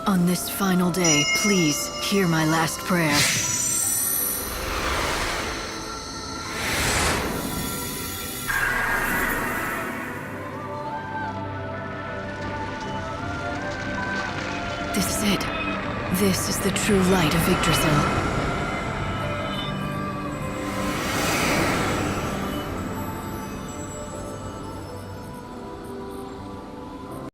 On this final day, please hear my last prayer. This is it. This is the true light of Yggdrasil.